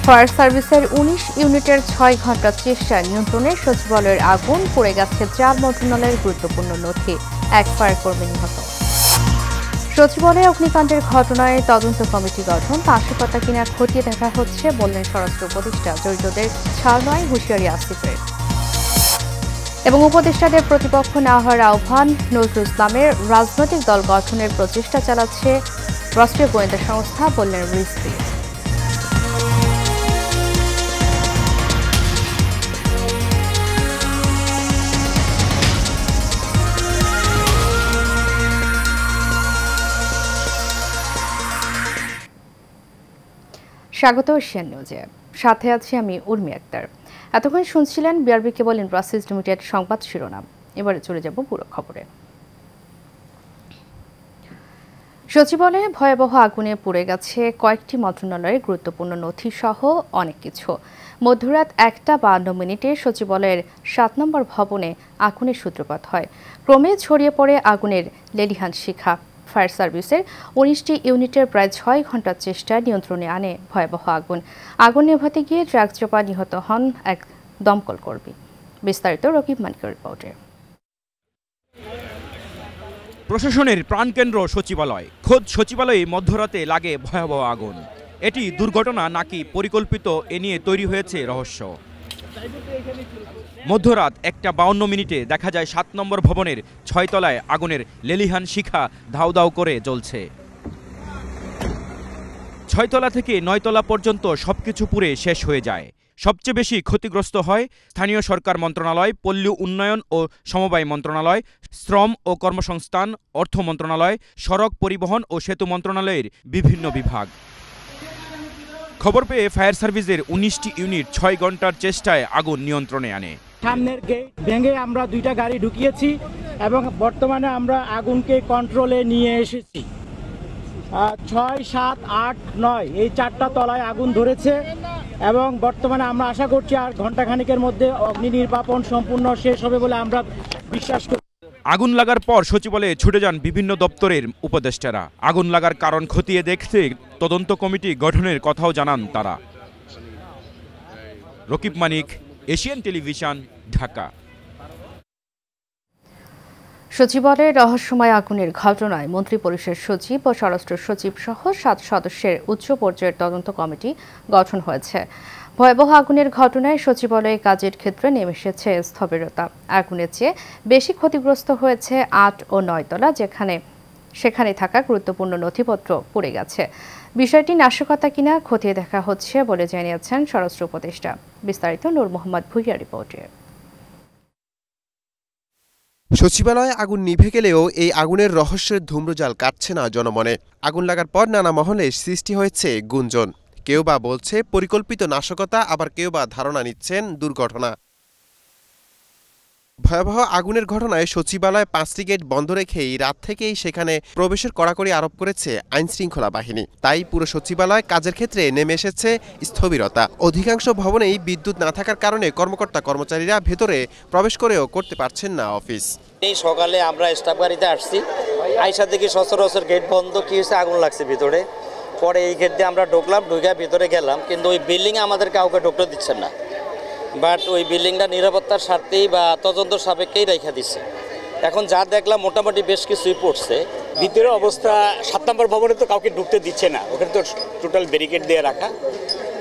Fire সার্ভিসের ১৯ ইউনিটের ৬ ঘণ্টা চেষ্টায় নিয়ন্ত্রণে সচিবালয়ের আগুন, পড়ে গেছে ৪ মন্ত্রণালয়ের গুরুত্বপূর্ণ নথি, ১ ফায়ার কর্মী নিহত। সচিবালয়ে অগ্নিকাণ্ডের ঘটনায় তদন্ত কমিটি গঠন, নাশকতা কিনা খতিয়ে দেখা হচ্ছে বললেন স্বরাষ্ট্র উপদেষ্টা। জড়িতদের ছাড় নয়, হুঁশিয়ারি আসিফের। এবং উপদেষ্টাদের প্রতিপক্ষ না হওয়ার আহ্বান, নজরুল ইসলামের। রাজনৈতিক দল গঠনের প্রচেষ্টা চালাচ্ছে রাষ্ট্রীয় গোয়েন্দা সংস্থা, বললেন রিজভী। স্বাগত এশিয়ান নিউজে, সাথে আছি আমি উর্মি আক্তার। এতক্ষণ শুনছিলেন বিআরবি কেবল ইন্ডাস্ট্রিজ লিমিটেড সংবাদ শিরোনাম। এবারে চলে যাব পুরো খবরে। সচিবালয়ে ভয়াবহ আগুনে পুড়ে গেছে কয়েকটি মন্ত্রণালয়ের গুরুত্বপূর্ণ নথি সহ অনেক কিছু। মধ্যরাত ১টা ৫২ সচিবালয়ের ৭ নম্বর ভবনে আগুনের সূত্রপাত হয়। ক্রমে ছড়িয়ে পড়ে আগুনের লেলিহান শিখা। ফায়ার সার্ভিসের ১৯টি ইউনিটের প্রায় ৬ ঘণ্টার চেষ্টায় নিয়ন্ত্রণে আনে ভয়াবহ আগুন। আগুন নেভাতে গিয়ে ট্রাক চাপা নিহত হন এক দমকল কর্মী। বিস্তারিত রকিব মানিকের রিপোর্টে। প্রশাসনের প্রাণকেন্দ্র সচিবালয়, খোদ সচিবালয়ে মধ্যরাতে লাগে ভয়াবহ আগুন। এটি দুর্ঘটনা নাকি পরিকল্পিত, এ নিয়ে তৈরি হয়েছে রহস্য। মধ্যরাত ১টা ৫২ দেখা যায় ৭ নম্বর ভবনের ৬ তলায় আগুনের লেলিহান শিখা ধাউ ধাউ করে জ্বলছে। ৬ তলা থেকে ৯ তলা পর্যন্ত সবকিছু পুড়ে শেষ হয়ে যায়। সবচেয়ে বেশি ক্ষতিগ্রস্ত হয় স্থানীয় সরকার মন্ত্রণালয়, পল্লী উন্নয়ন ও সমবায় মন্ত্রণালয়, শ্রম ও কর্মসংস্থান, অর্থ মন্ত্রণালয়, সড়ক পরিবহন ও সেতু মন্ত্রণালয়ের বিভিন্ন বিভাগ। খবর পেয়ে ফায়ার সার্ভিসের ১৯টি ইউনিট ৬ ঘণ্টার চেষ্টায় আগুন নিয়ন্ত্রণে আনে। সামনের গেট ভেঙে আমরা ২টা গাড়ি ঢুকিয়েছি এবং বর্তমানে আমরা আগুনকে কন্ট্রোলে নিয়ে এসেছি। ৬, ৭, ৮, ৯ এই ৪টা তলায় আগুন ধরেছে এবং বর্তমানে আমরা আশা করছি আর ঘণ্টাখানিকের মধ্যে অগ্নি নির্বাপন সম্পূর্ণ শেষ হবে বলে আমরা বিশ্বাস করি। আগুন লাগার পর সচিবালয়ে ছুটে যান বিভিন্ন দপ্তরের উপদেষ্টারা। আগুন লাগার কারণ খতিয়ে দেখতে তদন্ত কমিটি গঠনের কথাও জানান তারা। রকিব মানিক, এশিয়ান টেলিভিশন, ঢাকা। সচিবালয়ের রহস্যময় আগুনের ঘটনায় মন্ত্রিপরিষদ সচিব ও স্বরাষ্ট্র সচিব সহ ৭ সদস্যের উচ্চ পর্যায়ের তদন্ত কমিটি গঠন হয়েছে। ভয়াবহ আগুনের ঘটনায় সচিবালয়ে কাজের ক্ষেত্রে নেমে এসেছে স্থবিরতা। আগুনের চেয়ে বেশি ক্ষতিগ্রস্ত হয়েছে ৮ ও ৯ তলা, সেখানে থাকা গুরুত্বপূর্ণ নথিপত্র পুড়ে গেছে। বিষয়টি নাশকতা কিনা খতিয়ে দেখা হচ্ছে বলে জানিয়েছেন স্বরাষ্ট্র উপদেষ্টা। বিস্তারিত নূর মোহাম্মদ ভুইয়ার রিপোর্টে। সচিবালয়ে আগুন নিভে গেলেও এই আগুনের রহস্যের ধূম্রজাল কাটছে না জনমনে। আগুন লাগার পর নানা মহলে সৃষ্টি হয়েছে গুঞ্জন। কেউ বা বলছে পরিকল্পিত নাশকতা, আবার কেউ বা ধারণা নিচ্ছেন দুর্ঘটনা। ভয়াবহ আগুনের ঘটনায় সচিবালয় ৫টি গেট বন্ধ রেখেই রাত থেকেই সেখানে প্রবেশের কড়াকড়ি আরোপ করেছে আইনশৃঙ্খলা বাহিনী। তাই পুরো সচিবালয় কাজের ক্ষেত্রে নেমে এসেছে স্থবিরতা। অধিকাংশ ভবনেই বিদ্যুৎ না থাকার কারণে কর্মকর্তা কর্মচারীরা ভেতরে প্রবেশ করেও করতে পারছেন না অফিস। এই সকালে আমরা স্টাফ গাড়িতে আসছি, আইসা দেখি সচরাচর গেট বন্ধ। কি হয়েছে, আগুন লাগছে ভিতরে। পরে এই গেট দিয়ে আমরা ঢুকলাম, ঢুকে ভিতরে গেলাম, কিন্তু ওই বিল্ডিংয়ে আমাদের কাউকে ঢুকতে দিচ্ছেন না। বাট ওই বিল্ডিংটা নিরাপত্তার স্বার্থেই বা তদন্ত সাপেক্ষেই রেখে দিচ্ছে। এখন যা দেখলাম মোটামুটি বেশ কিছুই পড়ছে। ভিতরে অবস্থা ৭ নম্বর ভবনে তো কাউকে ঢুকতে দিচ্ছে না, ওখানে তো টোটাল ব্যারিকেড দিয়ে রাখা।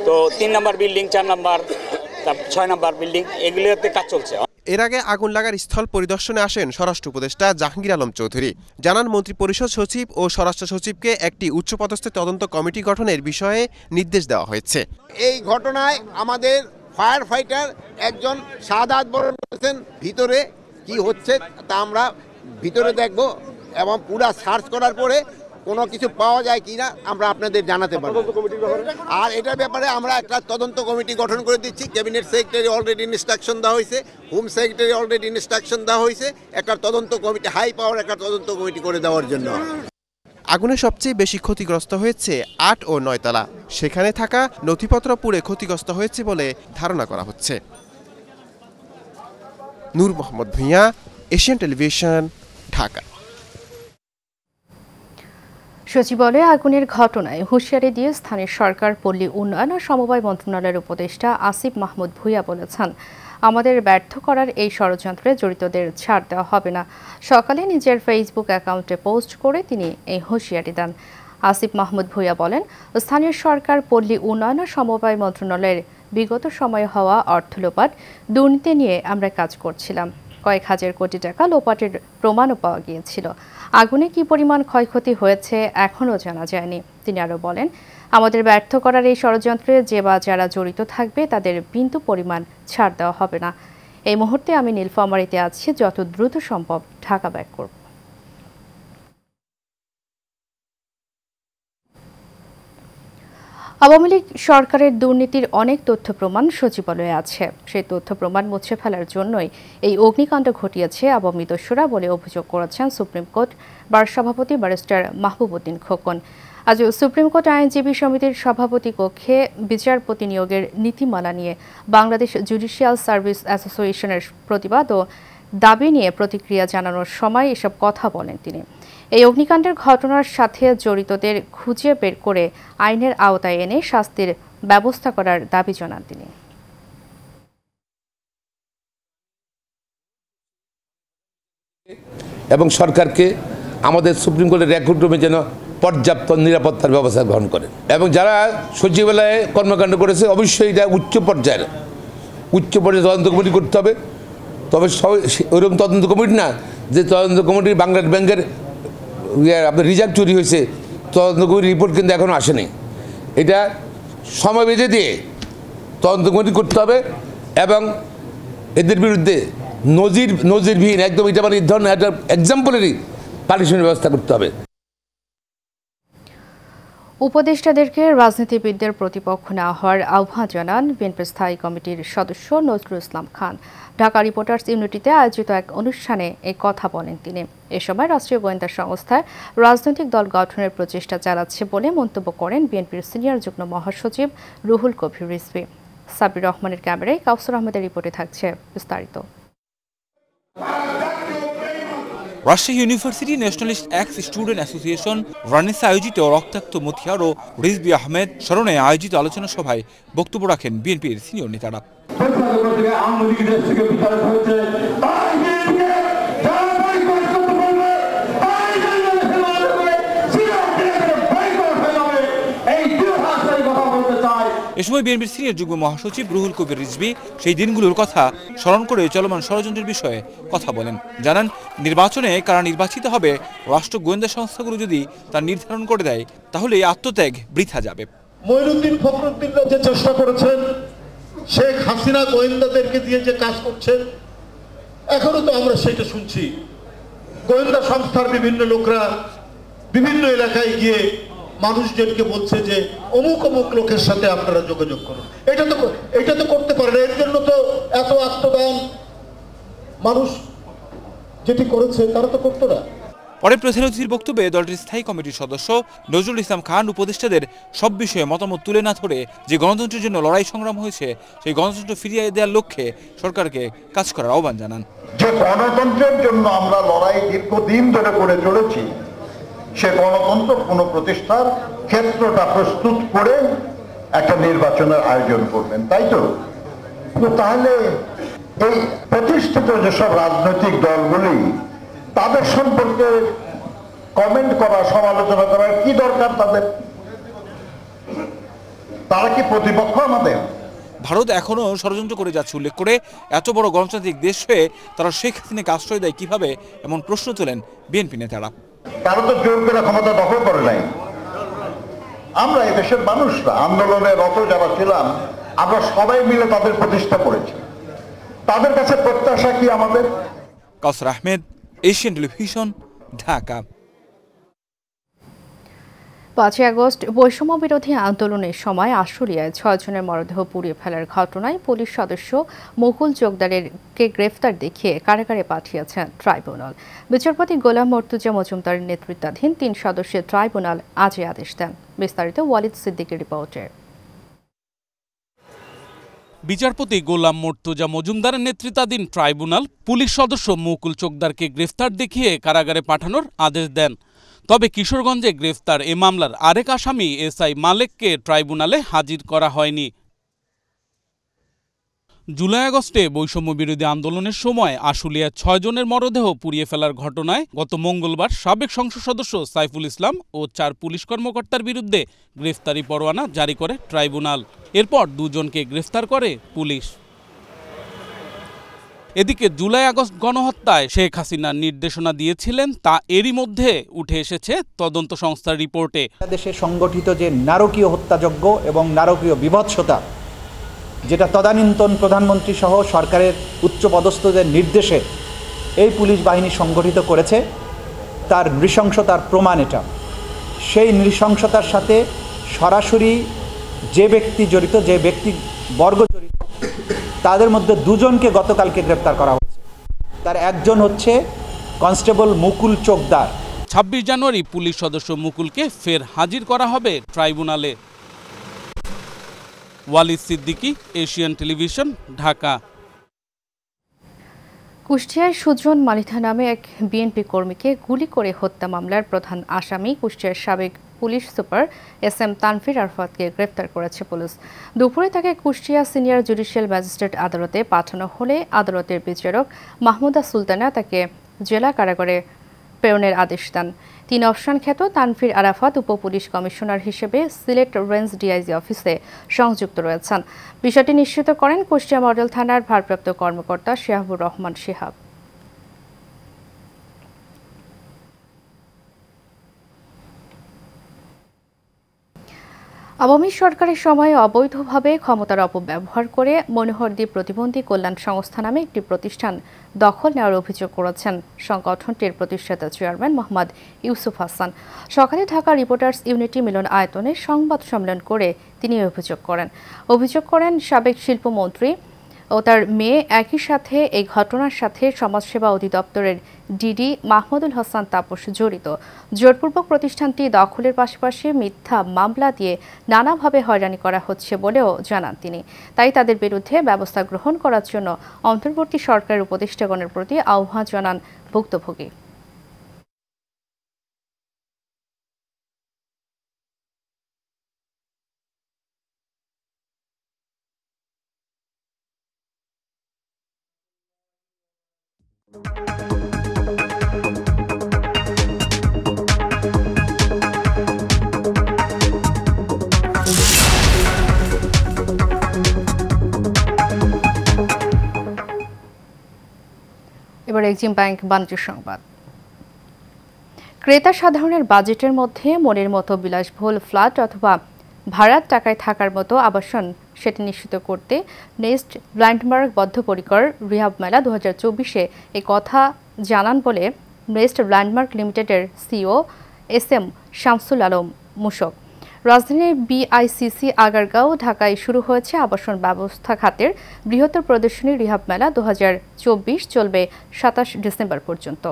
তো ৩ নম্বর বিল্ডিং, ৪ নম্বর, ৬ নম্বর বিল্ডিং, এগুলোতে কাজ চলছে। এর আগে আগুন লাগার স্থল পরিদর্শনে আসেন স্বরাষ্ট্র উপদেষ্টা জাহাঙ্গীর আলম চৌধুরী। জানান মন্ত্রিপরিষদ সচিব ও স্বরাষ্ট্র সচিবকে একটি উচ্চপদস্থ তদন্ত কমিটি গঠনের বিষয়ে নির্দেশ দেওয়া হয়েছে। এই ঘটনায় আমাদের ফায়ার ফাইটার একজন শাহাদাত বরণ করেছেন। ভিতরে কি হচ্ছে তা আমরা ভিতরে দেখব এবং পুরো সার্চ করার পরে কোনো কিছু পাওয়া যায় কিনা আমরা আপনাদের জানাতে পারব। আর এটার ব্যাপারে আমরা একটা তদন্ত কমিটি গঠন করে দিচ্ছি। ক্যাবিনেট সেক্রেটারি অলরেডি ইনস্ট্রাকশন দেওয়া হয়েছে, হোম সেক্রেটারি অলরেডি ইনস্ট্রাকশন দেওয়া হয়েছে একটা তদন্ত কমিটি, হাই পাওয়ার একটা তদন্ত কমিটি করে দেওয়ার জন্য। আগুনে সবচেয়ে বেশি ক্ষতিগ্রস্ত হয়েছে ৮ ও ৯ তলা। সেখানে থাকা নথিপত্র পুড়ে ক্ষতিগ্রস্ত হয়েছে বলে ধারণা করা হচ্ছে। নূর মোহাম্মদ ভুঁইয়া, এশিয়ান টেলিভিশন, ঢাকা। সচিবালয়ে আগুনের ঘটনায় হুঁশিয়ারি দিয়ে স্থানীয় সরকার, পল্লী উন্নয়ন ও সমবায় মন্ত্রণালয়ের উপদেষ্টা আসিফ মাহমুদ ভূঁইয়া বলেছেন, আমাদের ব্যর্থ করার এই ষড়যন্ত্রে জড়িতদের ছাড় দেওয়া হবে না। সকালে নিজের ফেসবুক অ্যাকাউন্টে পোস্ট করে তিনি এই হুঁশিয়ারি দেন। আসিফ মাহমুদ ভূঁইয়া বলেন, স্থানীয় সরকার, পল্লী উন্নয়ন ও সমবায় মন্ত্রণালয়ের বিগত সময়ে হওয়া অর্থ লোপাট, দুর্নীতি নিয়ে আমরা কাজ করছিলাম। কয়েক হাজার কোটি টাকা লোপাটের প্রমাণও পাওয়া গিয়েছিল। আগুনে কি পরিমাণ ক্ষয়ক্ষতি হয়েছে এখনও জানা যায়নি। তিনি আরও বলেন, আমাদের ব্যর্থ করার এই ষড়যন্ত্রে যে বা যারা জড়িত থাকবে তাদের বিন্দু পরিমাণ ছাড় দেওয়া হবে না। এই মুহূর্তে আমি নীলফামারীতে আছি, যত দ্রুত সম্ভব ঢাকা ব্যাক করব। আওয়ামী লীগ সরকারের দুর্নীতির অনেক তথ্য প্রমাণ সচিবালয়ে আছে। সেই তথ্য প্রমাণ মুছে ফেলার জন্যই এই অগ্নিকাণ্ড ঘটিয়েছে আওয়ামী দস্যুরা বলে অভিযোগ করেছেন সুপ্রিম কোর্ট বার সভাপতি ব্যারিস্টার মাহবুব উদ্দিন খোকন। আজ সুপ্রিম কোর্ট আইনজীবী সমিতির সভাপতি কক্ষে বিচারপতি নিয়োগের নীতিমালা নিয়ে বাংলাদেশ জুডিশিয়াল সার্ভিস অ্যাসোসিয়েশনের প্রতিবাদ ও দাবি নিয়ে প্রতিক্রিয়া জানানোর সময় এসব কথা বলেন তিনি। এই অগ্নিকাণ্ডের ঘটনার সাথে জড়িতদের খুঁজে বের করে আইনের আওতায় এনে শাস্তির ব্যবস্থা করার দাবি জানান তিনি। এবং সরকারকে আমাদের সুপ্রিম কোর্টের রেকর্ড রুমে যেন পর্যাপ্ত নিরাপত্তার ব্যবস্থা গ্রহণ করে এবং যারা সচিবালয়ে কর্মকাণ্ড করেছে অবশ্যই এটা উচ্চ পর্যায়ে তদন্ত কমিটি করতে হবে। তবে ওইরকম তদন্ত কমিটি না যে তদন্ত কমিটি বাংলাদেশ ব্যাংকের আপনার রিজার্ভ চুরি হয়েছে, তদন্ত কমিটির রিপোর্ট কিন্তু এখনও আসেনি। এটা সময় বেঁধে দিয়ে তদন্ত কমিটি করতে হবে এবং এদের বিরুদ্ধে নজিরবিহীন একদম এটা মানে এই ধরনের একটা এক্সাম্পলেরই পানিশমেন্ট ব্যবস্থা করতে হবে। উপদেষ্টাদেরকে রাজনীতিবিদদের প্রতিপক্ষ না হওয়ার আহ্বান জানান বিএনপির স্থায়ী কমিটির সদস্য নজরুল ইসলাম খান। ঢাকা রিপোর্টার্স ইউনিটিতে আয়োজিত এক অনুষ্ঠানে এই কথা বলেন তিনি। এ সময় রাষ্ট্রীয় গোয়েন্দা সংস্থায় রাজনৈতিক দল গঠনের প্রচেষ্টা চালাচ্ছে বলে মন্তব্য করেন বিএনপির সিনিয়র যুগ্ম মহাসচিব রুহুল কবির রিজভী। সাবির রহমানের ক্যামেরায় কাউসার আহমেদের রিপোর্টে থাকছে বিস্তারিত। Rajshahi university nationalist ex student association রানেসা আয়োজিত রক্তাক্ত মতিয়ার ও রিজভী আহমেদ স্মরণে আয়োজিত আলোচনা সভায় বক্তব্য রাখেন বিএনপির সিনিয়র নেতারা। এ সময় বিএনপির সিনিয়র যুগ্ম মহাসচিব রুহুল কবির রিজভী সেই দিনগুলোর কথা স্মরণ করে চলমান ষড়যন্ত্রের বিষয়ে কথা বলেন। জানান, নির্বাচনে কারা নির্বাচিত হবে রাষ্ট্র গোয়েন্দা সংস্থাগুলো যদি তা নির্ধারণ করে দেয় তাহলে এই আত্মত্যাগ বৃথা যাবে। মঈনুদ্দিন ফখরুদ্দিনরা যে চেষ্টা করেছেন, শেখ হাসিনা গোয়েন্দাদেরকে দিয়ে যে কাজ করছেন, এখনো তো আমরা সেটা শুনছি। গোয়েন্দা সংস্থার বিভিন্ন লোকরা বিভিন্ন এলাকায় গিয়ে মানুষজনকে বলছে যে অমুক অমুক লোকের সাথে আপনারা যোগাযোগ করুন। এটা তো করতে পারে না। এর জন্য তো এত আত্মদান মানুষ যেটি করেছে তারা তো করতো না। পরে প্রধান অতিথির বক্তব্যে দলটির স্থায়ী কমিটির সদস্য নজরুল ইসলাম খান উপদেষ্টাদের সব বিষয়ে মতামত তুলে না ধরে যে গণতন্ত্রের জন্য লড়াই সংগ্রাম হয়েছে সেই গণতন্ত্র ফিরিয়ে দেওয়ার লক্ষ্যে সরকারকে কাজ করার আহ্বান জানান। যে গণতন্ত্রের জন্য আমরা লড়াই দীর্ঘদিন ধরে করে চলেছি, সে গণতন্ত্র পুনঃপ্রতিষ্ঠার ক্ষেত্রটা প্রস্তুত করে একটা নির্বাচনের আয়োজন করবেন, তাই তো? তাহলে এই প্রতিষ্ঠিত যেসব রাজনৈতিক দলগুলি, তাদের সম্পর্কে কমেন্ট করা, সমালোচনা করার কি দরকার তাদের? তারা কি প্রতিপক্ষ আমাদের? ভারত এখনও ষড়যন্ত্র করে যাচ্ছে উল্লেখ করে এত বড় গণতান্ত্রিক দেশ হয়ে তারা শেখ হাসিনাকে আশ্রয় দেয় কিভাবে, এমন প্রশ্ন তোলেন বিএনপি নেতারা। তারা তো জোর করে ক্ষমতা দখল করে নাই। আমরা এই দেশের মানুষরা আন্দোলনে রত যারা ছিলাম, আমরা সবাই মিলে তাদের প্রতিষ্ঠা করেছি। তাদের কাছে প্রত্যাশা কি আমাদের? Kawsar Ahmed, Asian television, Dhaka. 5 August বৈষম্য বিরোধী আন্দোলনের সময় আশুলিয়ায় 6 জনের মরদেহ পুড়িয়ে ফেলার ঘটনায় পুলিশ সদস্য মুকুল চোকদারকে গ্রেফতার দেখিয়ে কারাগারে পাঠিয়েছেন ট্রাইব্যুনাল। বিচারপতি গোলাম মর্তুজা মজুমদারের নেতৃত্বাধীন 3 সদস্যের ট্রাইব্যুনাল আজ আদেশ দেন। বিস্তারিত ওয়ালিদ সিদ্দিকের রিপোর্টে। বিচারপতি গোলাম মর্তুজা মজুমদারের নেতৃত্বাধীন ট্রাইব্যুনাল পুলিশ সদস্য মুকুল চোকদারকে গ্রেফতার দেখিয়ে কারাগারে পাঠানোর আদেশ দেন। তবে কিশোরগঞ্জে গ্রেফতার এ মামলার আরেক আসামি এসআই মালেককে ট্রাইব্যুনালে হাজির করা হয়নি। জুলাই আগস্টে বৈষম্য বিরোধী আন্দোলনের সময় আশুলিয়ায় ৬ জনের মরদেহ পুড়িয়ে ফেলার ঘটনায় গত মঙ্গলবার সাবেক সংসদ সদস্য সাইফুল ইসলাম ও ৪ পুলিশ কর্মকর্তার বিরুদ্ধে গ্রেফতারি পরোয়ানা জারি করে ট্রাইব্যুনাল। এরপর ২ জনকে গ্রেফতার করে পুলিশ। এদিকে জুলাই আগস্ট গণহত্যায় শেখ হাসিনার নির্দেশনা দিয়েছিলেন তা এরই মধ্যে উঠে এসেছে তদন্ত সংস্থার রিপোর্টে। দেশে সংগঠিত যে নারকীয় হত্যাযজ্ঞ এবং নারকীয় বিভৎসতা, যেটা তদানীন্তন প্রধানমন্ত্রী সহ সরকারের উচ্চপদস্থদের নির্দেশে এই পুলিশ বাহিনী সংগঠিত করেছে, তার নৃশংসতার প্রমাণ এটা। সেই নৃশংসতার সাথে সরাসরি যে ব্যক্তি জড়িত, যে ব্যক্তি বর্গ জড়িত, তাদের মধ্যে ২ জনকে গতকালকে গ্রেপ্তার করা হয়েছে। তার একজন হচ্ছে কনস্টেবল মুকুল চোকদার। ২৬ জানুয়ারি পুলিশ সদস্য মুকুলকে ফের হাজির করা হবে ট্রাইব্যুনালে। Walid Siddiqui, Asian television, Dhaka. কুষ্টিয়ার সুজন মালিথা নামে এক বিএনপি কর্মীকে গুলি করে হত্যা মামলার প্রধান আসামি কুষ্টিয়ার সাবেক পুলিশ সুপার SM তানফির আরফাতকে গ্রেফতার করেছে পুলিশ। দুপুরে তাকে কুষ্টিয়া সিনিয়র জুডিশিয়াল ম্যাজিস্ট্রেট আদালতে পাঠানো হলে আদালতের বিচারক মাহমুদা সুলতানা তাকে জেলা কারাগারে প্রেরণের আদেশ দেন। ৩ অপশন খ্যাত তানফির আরাফাত উপ পুলিশ কমিশনার হিসেবে সিলেট রেঞ্জ ডিআইজি অফিসে সংযুক্ত রয়েছেন। বিষয়টি নিশ্চিত করেন কুষ্টিয়া মডেল থানার ভারপ্রাপ্ত কর্মকর্তা শিহাবুর রহমান শিহাব। আওয়ামী সরকারের সময়ে অবৈধভাবে ক্ষমতার অপব্যবহার করে মনোহরদী প্রতিবন্ধী কল্যাণ সংস্থা নামে একটি প্রতিষ্ঠান দখল নেওয়ার অভিযোগ করেছেন সংগঠনটির প্রতিষ্ঠাতা চেয়ারম্যান মোহাম্মদ ইউসুফ হাসান। সকালে ঢাকা রিপোর্টার্স ইউনিটি মিলন আয়তনে সংবাদ সম্মেলন করে তিনি অভিযোগ করেন সাবেক শিল্পমন্ত্রী ও তার মেয়ে একই সাথে এই ঘটনার সাথে সমাজসেবা অধিদপ্তরের ডিডি মাহমুদুল হাসান তাপস জড়িত। জোরপূর্বক প্রতিষ্ঠানটি দখলের পাশাপাশি মিথ্যা মামলা দিয়ে নানাভাবে হয়রানি করা হচ্ছে বলেও জানান তিনি। তাই তাদের বিরুদ্ধে ব্যবস্থা গ্রহণ করার জন্য অন্তর্বর্তী সরকারের উপদেষ্টাগণের প্রতি আহ্বান জানান ভুক্তভোগী। এবার এক্সিম ব্যাংক বাণিজ্য সংবাদ। ক্রেতা সাধারণের বাজেটের মধ্যে মনের মতো বিলাসবহুল ফ্ল্যাট অথবা ভাড়ার টাকায় থাকার মতো আবাসন সেটি নিশ্চিত করতে নেস্ট ল্যান্ডমার্ক বদ্ধপরিকর রিহাব মেলা 2024-এ এই কথা জানান বলে নেস্ট ল্যান্ডমার্ক লিমিটেডের সিইও SM শামসুল আলম মুশক। রাজধানীর BICC আগারগাঁও ঢাকায় শুরু হয়েছে আবাসন ব্যবস্থা খাতের বৃহত্তর প্রদর্শনী রিহাব মেলা 2024 চলবে 27 ডিসেম্বর পর্যন্ত।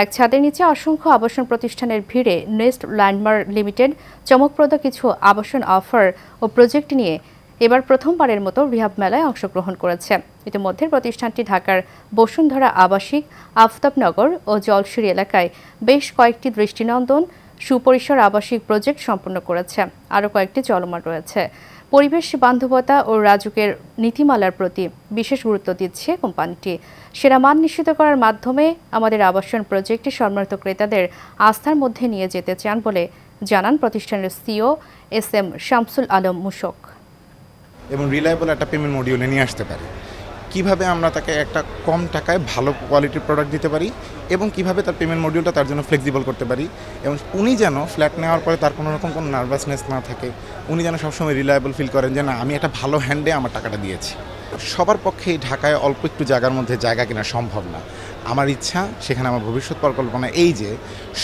এক ছাদের নিচে অসংখ্য আবাসন প্রতিষ্ঠানের ভিড়ে নেস্ট ল্যান্ডমার্ক লিমিটেড চমকপ্রদ কিছু আবাসন অফার ও প্রজেক্ট নিয়ে এবার প্রথমবারের মতো রিহাব মেলায় অংশগ্রহণ করেছে। ইতিমধ্যে প্রতিষ্ঠানটি ঢাকার বসুন্ধরা আবাসিক, আফতাবনগর ও জলশিরি এলাকায় বেশ কয়েকটি দৃষ্টিনন্দন সুপরিসর আবাসিক প্রজেক্ট সম্পন্ন করেছে। আরও কয়েকটি চলমান রয়েছে। পরিবেশ বান্ধবতা ও রাজুকের নীতিমালার প্রতি বিশেষ গুরুত্ব দিচ্ছে কোম্পানিটি। সেরা মান নিশ্চিত করার মাধ্যমে আমাদের আবাসন প্রজেক্টে সম্মানিত ক্রেতাদের আস্থার মধ্যে নিয়ে যেতে চান বলে জানান প্রতিষ্ঠানের সিইও SM শামসুল আলম মুশক। এবং রিলায়েবল একটা পেমেন্ট মডিউলে নিয়ে আসতে পারি। কিভাবে আমরা তাকে একটা কম টাকায় ভালো কোয়ালিটির প্রোডাক্ট দিতে পারি এবং কিভাবে তার পেমেন্ট মডিউলটা তার জন্য ফ্লেক্সিবল করতে পারি এবং উনি যেন ফ্ল্যাট নেওয়ার পরে তার কোনো রকম কোনো নার্ভাসনেস না থাকে, উনি যেন সবসময় রিলায়েবল ফিল করেন যে না আমি একটা ভালো হ্যান্ডে আমার টাকাটা দিয়েছি। সবার পক্ষেই ঢাকায় অল্প একটু জায়গার মধ্যে জায়গা কেনা সম্ভব না। আমার ইচ্ছা সেখানে আমার ভবিষ্যৎ পরিকল্পনা এই যে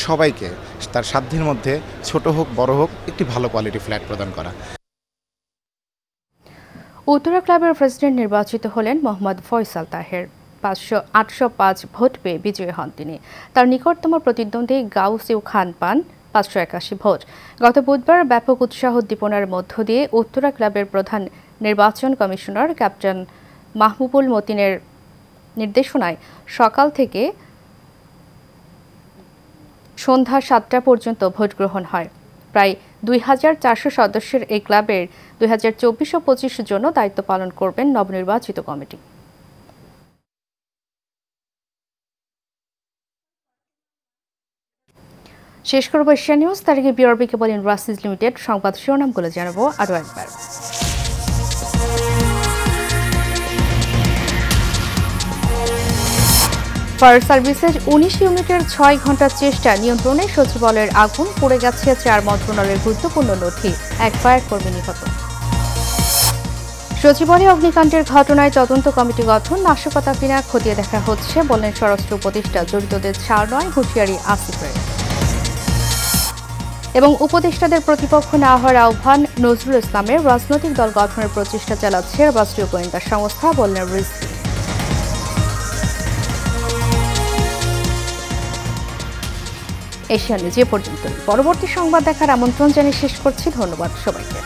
সবাইকে তার সাধ্যের মধ্যে ছোট হোক বড় হোক একটি ভালো কোয়ালিটি ফ্ল্যাট প্রদান করা। উত্তরা ক্লাবের প্রেসিডেন্ট নির্বাচিত হলেন মোহাম্মদ ফয়সাল তাহের। 805 ভোট পেয়ে বিজয়ী হন তিনি। তার নিকটতম প্রতিদ্বন্দ্বী গাউসিউ খান পান 581 ভোট। গত বুধবার ব্যাপক উৎসাহ উদ্দীপনার মধ্য দিয়ে উত্তরা ক্লাবের প্রধান নির্বাচন কমিশনার ক্যাপ্টেন মাহবুবুল মতিনের নির্দেশনায় সকাল থেকে সন্ধ্যা 7টা পর্যন্ত ভোট গ্রহণ হয়। প্রায় 2400 সদস্যের এই ক্লাবের 2024 ও 25 জন্য দায়িত্ব পালন করবেন নবনির্বাচিত কমিটি। শেষ করব এশিয়া নিউজ। তার আগে বিআরবি কেবল ইন্ডাস্ট্রিজ লিমিটেড সংবাদ শিরোনামগুলো জানাবো আরও একবার। ফায়ার সার্ভিসের 19 ইউনিটের 6 ঘন্টার চেষ্টা নিয়ন্ত্রণে সচিবালয়ের আগুন, পড়ে গেছে 4 মন্ত্রণালয়ের গুরুত্বপূর্ণ নথি, 1 ফায়ার কর্মী নিহত। সচিবালয়ে অগ্নিকাণ্ডের ঘটনায় তদন্ত কমিটি গঠন, নাশকতা কিনা খতিয়ে দেখা হচ্ছে বললেন স্বরাষ্ট্র উপদেষ্টা। জড়িতদের ছাড় নয়, হুঁশিয়ারি আসিফের। এবং উপদেষ্টাদের প্রতিপক্ষ না হওয়ার আহ্বান নজরুল ইসলামের। রাজনৈতিক দল গঠনের প্রচেষ্টা চালাচ্ছে রাষ্ট্রীয় গোয়েন্দা সংস্থা বললেন রিজভী। এশিয়া নিউজ এ পর্যন্ত। পরবর্তী সংবাদ দেখার আমন্ত্রণ জানিয়ে শেষ করছি। ধন্যবাদ সবাইকে।